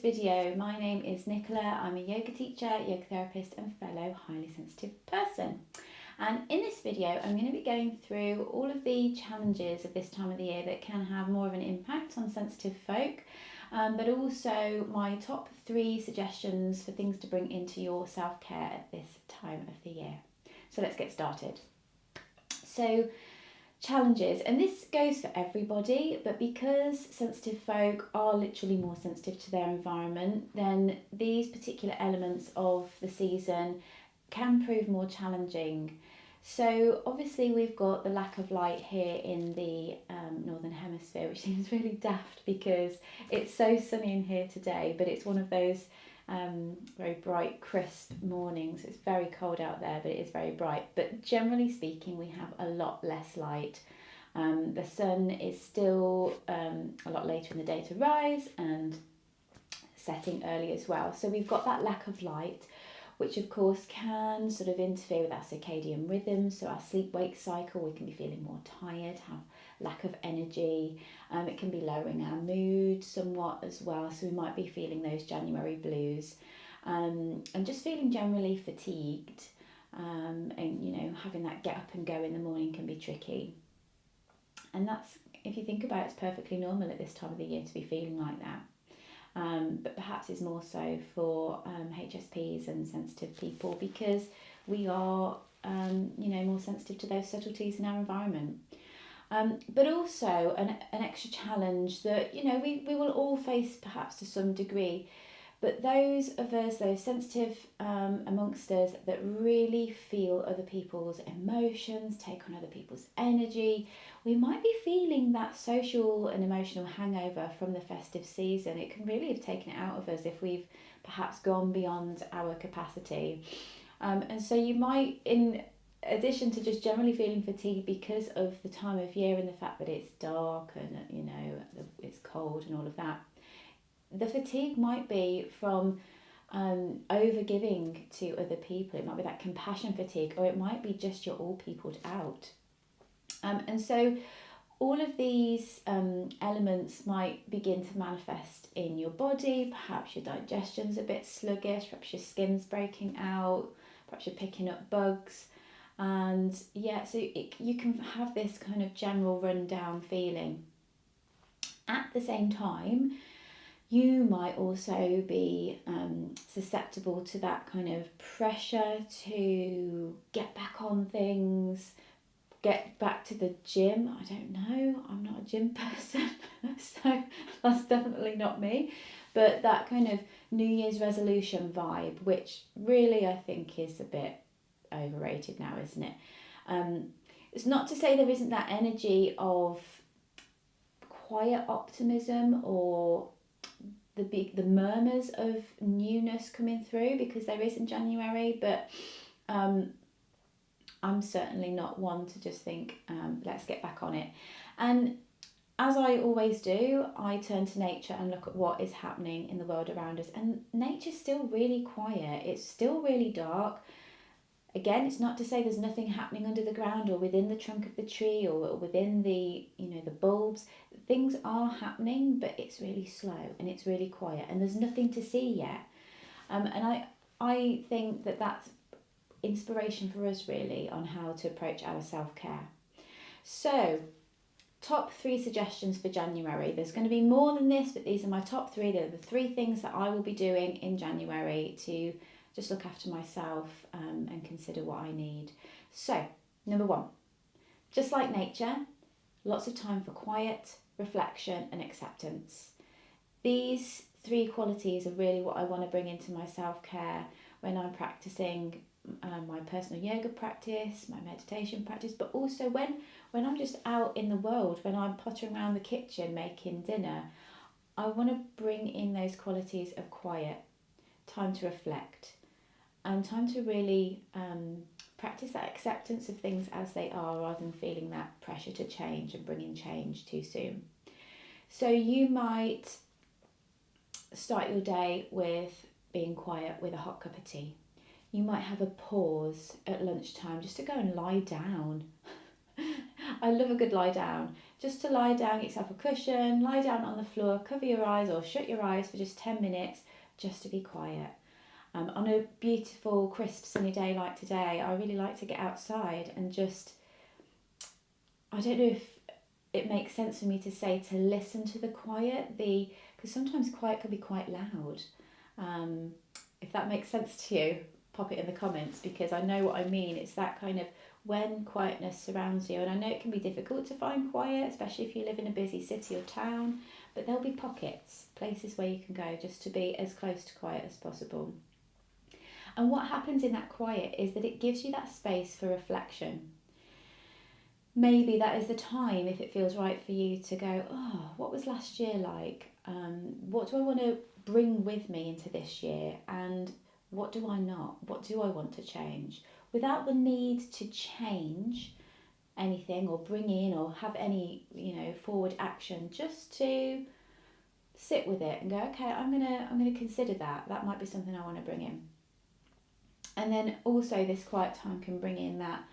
video. My name is Nicola. I'm a yoga teacher, yoga therapist and fellow highly sensitive person. And in this video, I'm going to be going through all of the challenges of this time of the year that can have more of an impact on sensitive folk, but also my top 3 suggestions for things to bring into your self-care at this time of the year. So let's get started. So challenges, and this goes for everybody, but because sensitive folk are literally more sensitive to their environment, then these particular elements of the season can prove more challenging. So obviously we've got the lack of light here in the northern hemisphere, which seems really daft because it's so sunny in here today, but it's one of those very bright, crisp mornings. It's very cold out there, but it is very bright. But generally speaking, we have a lot less light. The sun is still a lot later in the day to rise and setting early as well. So we've got that lack of light, which of course can sort of interfere with our circadian rhythm. So our sleep-wake cycle, we can be feeling more tired, have lack of energy. It can be lowering our mood somewhat as well. So we might be feeling those January blues and just feeling generally fatigued. And, having that get up and go in the morning can be tricky. And that's, if you think about it, it's perfectly normal at this time of the year to be feeling like that. But perhaps it's more so for HSPs and sensitive people because we are, more sensitive to those subtleties in our environment. But also an extra challenge that, we will all face perhaps to some degree, but those of us, those sensitive amongst us that really feel other people's emotions, take on other people's energy, we might be feeling that social and emotional hangover from the festive season. It can really have taken it out of us if we've perhaps gone beyond our capacity. And so you might, in addition to just generally feeling fatigued because of the time of year and the fact that it's dark and, it's cold and all of that, the fatigue might be from over giving to other people. It might be that compassion fatigue, or it might be just you're all peopled out. And so all of these elements might begin to manifest in your body. Perhaps your digestion's a bit sluggish, perhaps your skin's breaking out, perhaps you're picking up bugs. And so you can have this kind of general rundown feeling. At the same time, you might also be susceptible to that kind of pressure to get back on things, get back to the gym. I don't know, I'm not a gym person, so that's definitely not me. But that kind of New Year's resolution vibe, which really I think is a bit overrated now, isn't it? It's not to say there isn't that energy of quiet optimism or the murmurs of newness coming through, because there is in January, but I'm certainly not one to just think, let's get back on it. And as I always do, I turn to nature and look at what is happening in the world around us. And nature's still really quiet. It's still really dark. Again, it's not to say there's nothing happening under the ground or within the trunk of the tree or within the bulbs. Things are happening, but it's really slow and it's really quiet and there's nothing to see yet. And I think that that's inspiration for us really on how to approach our self-care. So, top 3 suggestions for January. There's going to be more than this, but these are my top 3. They're the 3 things that I will be doing in January to just look after myself and consider what I need. So, number 1, just like nature, lots of time for quiet, reflection and acceptance. These 3 qualities are really what I want to bring into my self-care when I'm practicing my personal yoga practice, my meditation practice, but also when I'm just out in the world, when I'm pottering around the kitchen making dinner, I want to bring in those qualities of quiet, time to reflect, and time to really practice that acceptance of things as they are rather than feeling that pressure to change and bringing change too soon. So you might start your day with being quiet with a hot cup of tea. You might have a pause at lunchtime just to go and lie down. I love a good lie down. Just to lie down, get yourself a cushion, lie down on the floor, cover your eyes or shut your eyes for just 10 minutes just to be quiet. On a beautiful, crisp, sunny day like today, I really like to get outside and just, I don't know if it makes sense for me to say to listen to the quiet, because sometimes quiet can be quite loud. If that makes sense to you, pop it in the comments, because I know what I mean. It's that kind of when quietness surrounds you, and I know it can be difficult to find quiet, especially if you live in a busy city or town, but there'll be pockets, places where you can go just to be as close to quiet as possible. And what happens in that quiet is that it gives you that space for reflection. Maybe that is the time, if it feels right for you, to go, oh, what was last year like? What do I want to bring with me into this year? And what do I not? What do I want to change? Without the need to change anything or bring in or have any, forward action, just to sit with it and go, okay, I'm gonna consider that. That might be something I want to bring in. And then also this quiet time can bring in that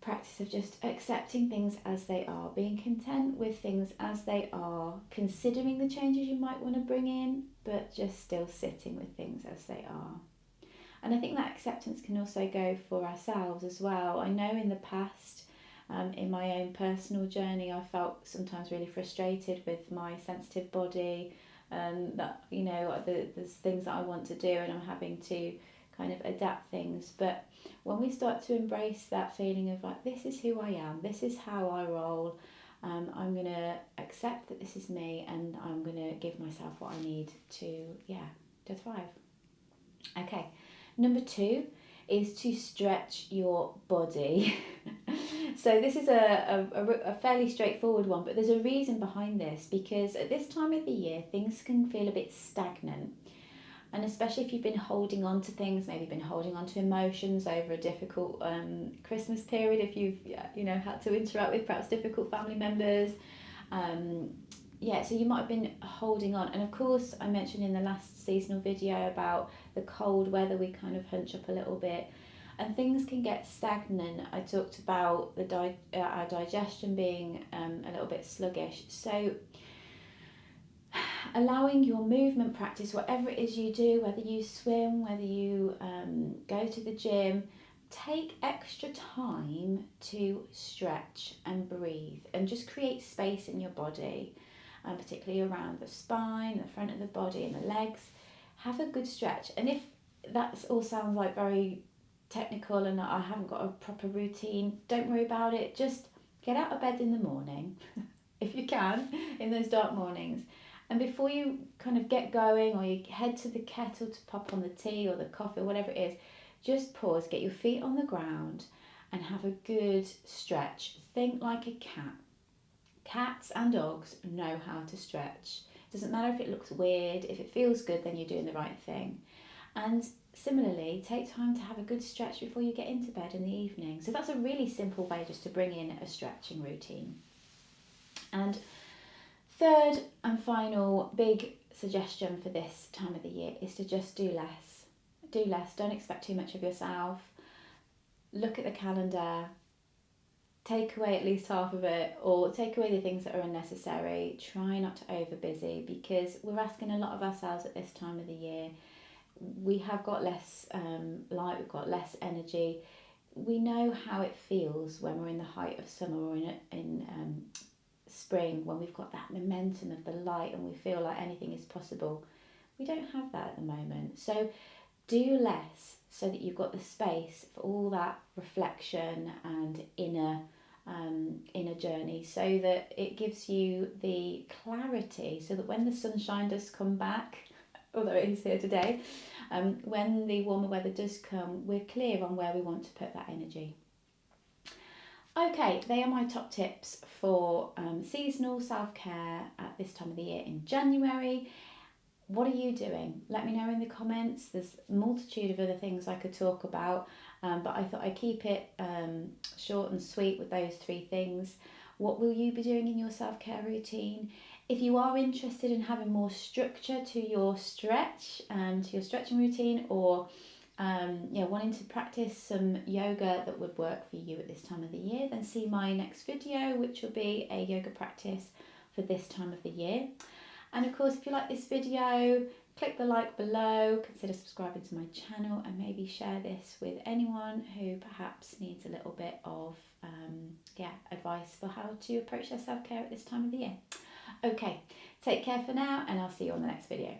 practice of just accepting things as they are, being content with things as they are, considering the changes you might want to bring in, but just still sitting with things as they are. And I think that acceptance can also go for ourselves as well. I know in the past, in my own personal journey, I felt sometimes really frustrated with my sensitive body, that, there's things that I want to do and I'm having to kind of adapt things. But when we start to embrace that feeling of like, this is who I am, this is how I roll, I'm going to accept that this is me, and I'm going to give myself what I need to thrive. Okay, number 2 is to stretch your body. So this is a fairly straightforward one, but there's a reason behind this, because at this time of the year things can feel a bit stagnant. And especially if you've been holding on to things, maybe been holding on to emotions over a difficult Christmas period, if you've had to interact with perhaps difficult family members. So you might have been holding on. And of course, I mentioned in the last seasonal video about the cold weather, we kind of hunch up a little bit and things can get stagnant. I talked about our digestion being a little bit sluggish. So allowing your movement practice, whatever it is you do, whether you swim, whether you go to the gym, take extra time to stretch and breathe and just create space in your body, particularly around the spine, the front of the body and the legs. Have a good stretch. And if that all sounds like very technical and I haven't got a proper routine, don't worry about it. Just get out of bed in the morning, if you can, in those dark mornings. And before you kind of get going or you head to the kettle to pop on the tea or the coffee or whatever it is, just pause, get your feet on the ground and have a good stretch. Think like a cat. Cats and dogs know how to stretch. It doesn't matter if it looks weird, if it feels good, then you're doing the right thing. And similarly, take time to have a good stretch before you get into bed in the evening. So that's a really simple way just to bring in a stretching routine. And third and final big suggestion for this time of the year is to just do less. Do less. Don't expect too much of yourself. Look at the calendar. Take away at least half of it, or take away the things that are unnecessary. Try not to over busy, because we're asking a lot of ourselves at this time of the year. We have got less light, we've got less energy. We know how it feels when we're in the height of summer or in spring, when we've got that momentum of the light and we feel like anything is possible. We don't have that at the moment. So do less so that you've got the space for all that reflection and inner journey, so that it gives you the clarity, so that when the sunshine does come back, although it is here today, when the warmer weather does come, we're clear on where we want to put that energy. Okay, they are my top tips for seasonal self-care at this time of the year in January. What are you doing? Let me know in the comments. There's a multitude of other things I could talk about, but I thought I'd keep it short and sweet with those 3 things. What will you be doing in your self-care routine? If you are interested in having more structure to your stretch and to your stretching routine, or wanting to practice some yoga that would work for you at this time of the year, then see my next video, which will be a yoga practice for this time of the year. And of course, if you like this video, click the like below, consider subscribing to my channel, and maybe share this with anyone who perhaps needs a little bit of advice for how to approach their self-care at this time of the year. Okay, take care for now, and I'll see you on the next video.